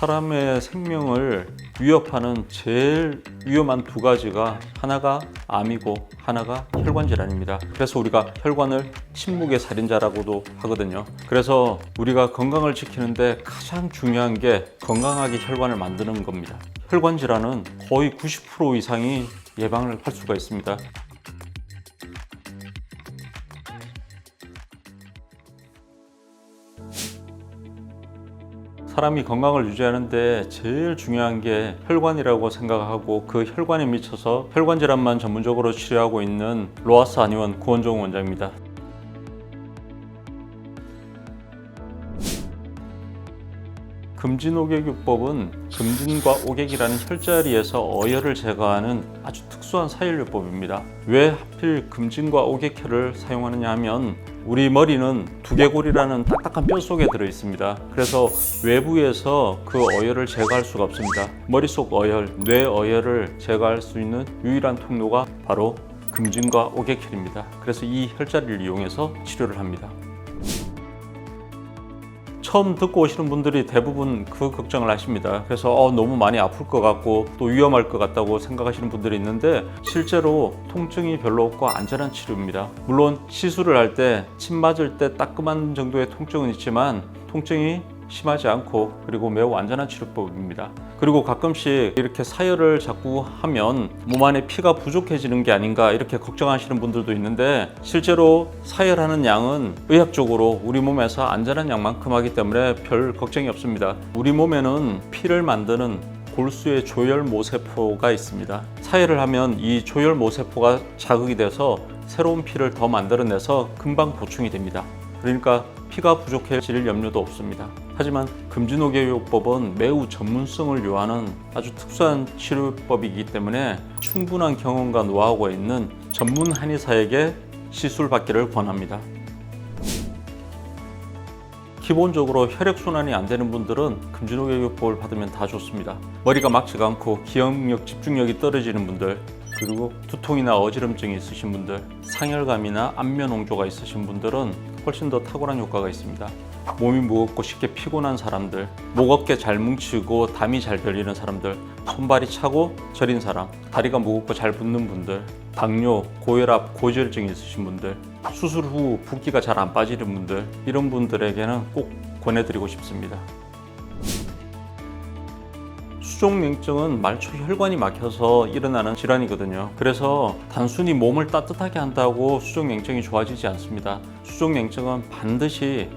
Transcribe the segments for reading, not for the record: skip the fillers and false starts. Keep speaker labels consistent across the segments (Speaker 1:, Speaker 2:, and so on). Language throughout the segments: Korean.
Speaker 1: 사람의 생명을 위협하는 제일 위험한 두 가지가 하나가 암이고 하나가 혈관 질환입니다. 그래서 우리가 혈관을 침묵의 살인자라고도 하거든요. 그래서 우리가 건강을 지키는데 가장 중요한 게 건강하게 혈관을 만드는 겁니다. 혈관 질환은 거의 90% 이상이 예방을 할 수가 있습니다. 사람이 건강을 유지하는데 제일 중요한 게 혈관이라고 생각하고 그 혈관에 미쳐서 혈관 질환만 전문적으로 치료하고 있는 로하스 한의원 구원종 원장입니다. 금진오개교법은 금진과 오객이라는 혈자리에서 어혈을 제거하는 아주 특수한 사혈요법입니다. 왜 하필 금진과 오객혈을 사용하느냐 하면 우리 머리는 두개골이라는 딱딱한 뼈 속에 들어 있습니다. 그래서 외부에서 그 어혈을 제거할 수가 없습니다. 머릿속 어혈, 뇌 어혈을 제거할 수 있는 유일한 통로가 바로 금진과 오객혈입니다. 그래서 이 혈자리를 이용해서 치료를 합니다. 처음 듣고 오시는 분들이 대부분 그 걱정을 하십니다. 그래서 너무 많이 아플 것 같고 또 위험할 것 같다고 생각하시는 분들이 있는데 실제로 통증이 별로 없고 안전한 치료입니다. 물론 시술을 할 때 침 맞을 때 따끔한 정도의 통증은 있지만 통증이 심하지 않고 그리고 매우 안전한 치료법입니다. 그리고 가끔씩 이렇게 사혈을 자꾸 하면 몸 안에 피가 부족해지는 게 아닌가 이렇게 걱정하시는 분들도 있는데 실제로 사혈하는 양은 의학적으로 우리 몸에서 안전한 양만큼 하기 때문에 별 걱정이 없습니다. 우리 몸에는 피를 만드는 골수의 조혈모세포가 있습니다. 사혈을 하면 이 조혈모세포가 자극이 돼서 새로운 피를 더 만들어내서 금방 보충이 됩니다. 그러니까 피가 부족해질 염려도 없습니다. 하지만 금진오개요법은 매우 전문성을 요하는 아주 특수한 치료법이기 때문에 충분한 경험과 노하우가 있는 전문 한의사에게 시술받기를 권합니다. 기본적으로 혈액순환이 안 되는 분들은 금진오개요법을 받으면 다 좋습니다. 머리가 막지가 않고 기억력, 집중력이 떨어지는 분들, 그리고 두통이나 어지럼증이 있으신 분들, 상열감이나 안면홍조가 있으신 분들은 훨씬 더 탁월한 효과가 있습니다. 몸이 무겁고 쉽게 피곤한 사람들, 목 어깨 잘 뭉치고 담이 잘 결리는 사람들, 손발이 차고 저린 사람, 다리가 무겁고 잘 붓는 분들, 당뇨, 고혈압, 고지혈증이 있으신 분들, 수술 후 붓기가 잘 안 빠지는 분들, 이런 분들에게는 꼭 권해드리고 싶습니다. 수족냉증은 말초 혈관이 막혀서 일어나는 질환이거든요. 그래서 단순히 몸을 따뜻하게 한다고 수족냉증이 좋아지지 않습니다. 수족냉증은 반드시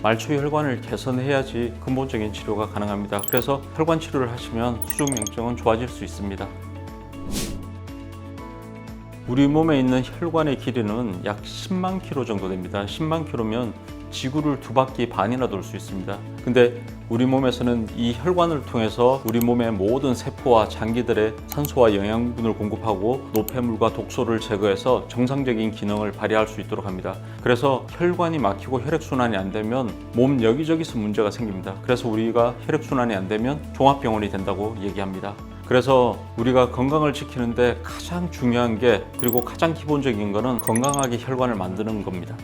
Speaker 1: 말초 혈관을 개선해야지 근본적인 치료가 가능합니다. 그래서 혈관 치료를 하시면 수족냉증은 좋아질 수 있습니다. 우리 몸에 있는 혈관의 길이는 약 10만 킬로 정도 됩니다. 10만 킬로면 지구를 2바퀴 반이나 돌 수 있습니다. 근데 우리 몸에서는 이 혈관을 통해서 우리 몸의 모든 세포와 장기들의 산소와 영양분을 공급하고 노폐물과 독소를 제거해서 정상적인 기능을 발휘할 수 있도록 합니다. 그래서 혈관이 막히고 혈액순환이 안 되면 몸 여기저기서 문제가 생깁니다. 그래서 우리가 혈액순환이 안 되면 종합병원이 된다고 얘기합니다. 그래서 우리가 건강을 지키는데 가장 중요한 게 그리고 가장 기본적인 거는 건강하게 혈관을 만드는 겁니다.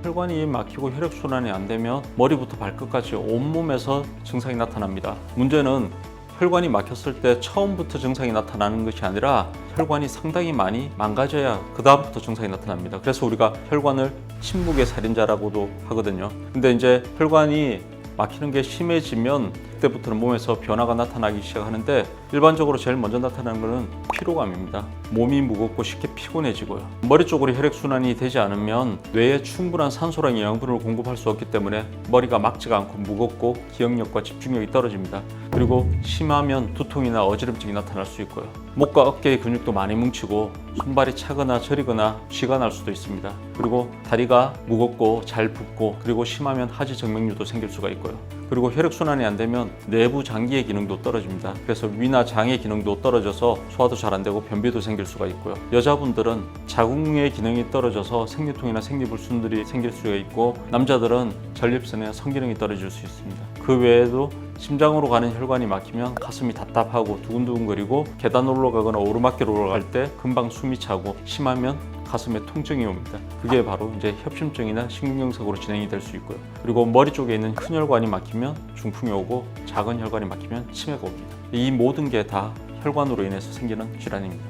Speaker 1: 혈관이 막히고 혈액순환이 안 되면 머리부터 발끝까지 온몸에서 증상이 나타납니다. 문제는 혈관이 막혔을 때 처음부터 증상이 나타나는 것이 아니라 혈관이 상당히 많이 망가져야 그 다음부터 증상이 나타납니다. 그래서 우리가 혈관을 침묵의 살인자라고도 하거든요. 근데 이제 혈관이 막히는 게 심해지면 그때부터는 몸에서 변화가 나타나기 시작하는데 일반적으로 제일 먼저 나타나는 것은 피로감입니다. 몸이 무겁고 쉽게 피곤해지고요. 머리 쪽으로 혈액순환이 되지 않으면 뇌에 충분한 산소랑 영양분을 공급할 수 없기 때문에 머리가 막지가 않고 무겁고 기억력과 집중력이 떨어집니다. 그리고 심하면 두통이나 어지럼증이 나타날 수 있고요. 목과 어깨의 근육도 많이 뭉치고 손발이 차거나 저리거나 쥐가 날 수도 있습니다. 그리고 다리가 무겁고 잘 붓고 그리고 심하면 하지 정맥류도 생길 수가 있고요. 그리고 혈액순환이 안 되면 내부 장기의 기능도 떨어집니다. 그래서 위나 장의 기능도 떨어져서 소화도 잘 안 되고 변비도 생길 수가 있고요. 여자분들은 자궁의 기능이 떨어져서 생리통이나 생리불순들이 생길 수가 있고 남자들은 전립선의 성기능이 떨어질 수 있습니다. 그 외에도 심장으로 가는 혈관이 막히면 가슴이 답답하고 두근두근거리고 계단 올라가거나 오르막길 올라갈 때 금방 숨이 차고 심하면 가슴에 통증이 옵니다. 그게 바로 이제 협심증이나 심근경색으로 진행이 될 수 있고요. 그리고 머리 쪽에 있는 큰 혈관이 막히면 중풍이 오고 작은 혈관이 막히면 치매가 옵니다. 이 모든 게 다 혈관으로 인해서 생기는 질환입니다.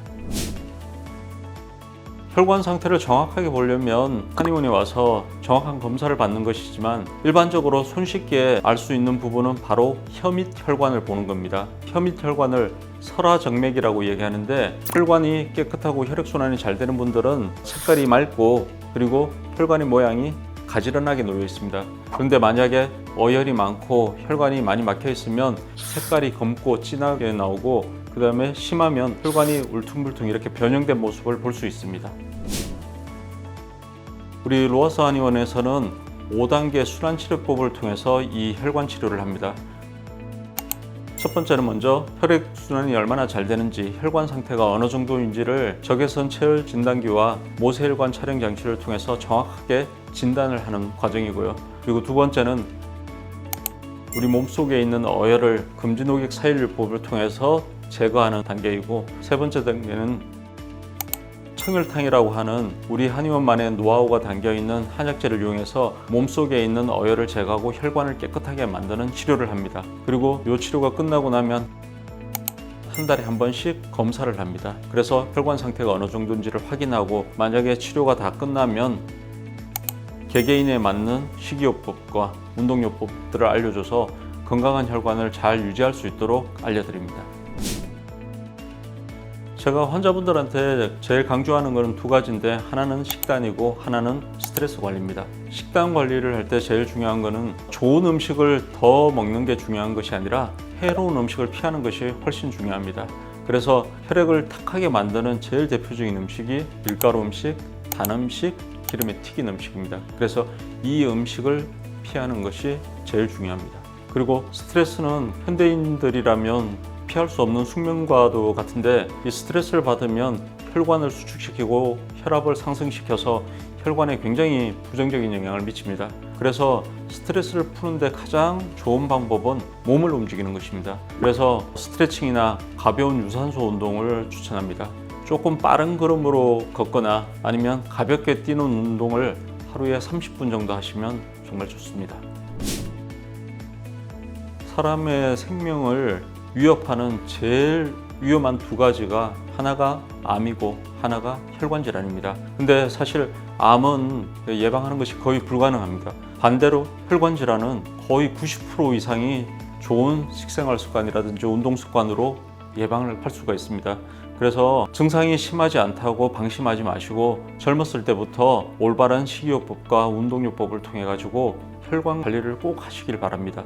Speaker 1: 혈관 상태를 정확하게 보려면 한의원에 와서 정확한 검사를 받는 것이지만 일반적으로 손쉽게 알 수 있는 부분은 바로 혀 밑 혈관을 보는 겁니다. 혀 밑 혈관을 설화정맥이라고 얘기하는데 혈관이 깨끗하고 혈액순환이 잘 되는 분들은 색깔이 맑고 그리고 혈관의 모양이 가지런하게 놓여 있습니다. 그런데 만약에 어혈이 많고 혈관이 많이 막혀 있으면 색깔이 검고 진하게 나오고 그 다음에 심하면 혈관이 울퉁불퉁 이렇게 변형된 모습을 볼 수 있습니다. 우리 로아스 한의원에서는 5단계 순환치료법을 통해서 이 혈관 치료를 합니다. 첫 번째는 먼저 혈액순환이 얼마나 잘 되는지 혈관 상태가 어느 정도인지를 적외선 체열 진단기와 모세혈관 촬영 장치를 통해서 정확하게 진단을 하는 과정이고요. 그리고 두 번째는 우리 몸속에 있는 어혈을 금지녹액 사일요법을 통해서 제거하는 단계이고 세 번째 단계는 청혈탕이라고 하는 우리 한의원만의 노하우가 담겨있는 한약재를 이용해서 몸속에 있는 어혈을 제거하고 혈관을 깨끗하게 만드는 치료를 합니다. 그리고 이 치료가 끝나고 나면 한 달에 한 번씩 검사를 합니다. 그래서 혈관 상태가 어느 정도인지를 확인하고 만약에 치료가 다 끝나면 개개인에 맞는 식이요법과 운동요법들을 알려줘서 건강한 혈관을 잘 유지할 수 있도록 알려드립니다. 제가 환자분들한테 제일 강조하는 것은 두 가지인데 하나는 식단이고 하나는 스트레스 관리입니다. 식단 관리를 할 때 제일 중요한 것은 좋은 음식을 더 먹는 게 중요한 것이 아니라 해로운 음식을 피하는 것이 훨씬 중요합니다. 그래서 혈액을 탁하게 만드는 제일 대표적인 음식이 밀가루 음식, 단 음식, 기름에 튀긴 음식입니다. 그래서 이 음식을 피하는 것이 제일 중요합니다. 그리고 스트레스는 현대인들이라면 피할 수 없는 숙명과도 같은데 이 스트레스를 받으면 혈관을 수축시키고 혈압을 상승시켜서 혈관에 굉장히 부정적인 영향을 미칩니다. 그래서 스트레스를 푸는데 가장 좋은 방법은 몸을 움직이는 것입니다. 그래서 스트레칭이나 가벼운 유산소 운동을 추천합니다. 조금 빠른 걸음으로 걷거나 아니면 가볍게 뛰는 운동을 하루에 30분 정도 하시면 정말 좋습니다. 사람의 생명을 위협하는 제일 위험한 두 가지가 하나가 암이고 하나가 혈관 질환입니다. 근데 사실 암은 예방하는 것이 거의 불가능합니다. 반대로 혈관 질환은 거의 90% 이상이 좋은 식생활 습관이라든지 운동 습관으로 예방을 할 수가 있습니다. 그래서 증상이 심하지 않다고 방심하지 마시고 젊었을 때부터 올바른 식이요법과 운동요법을 통해 가지고 혈관 관리를 꼭 하시길 바랍니다.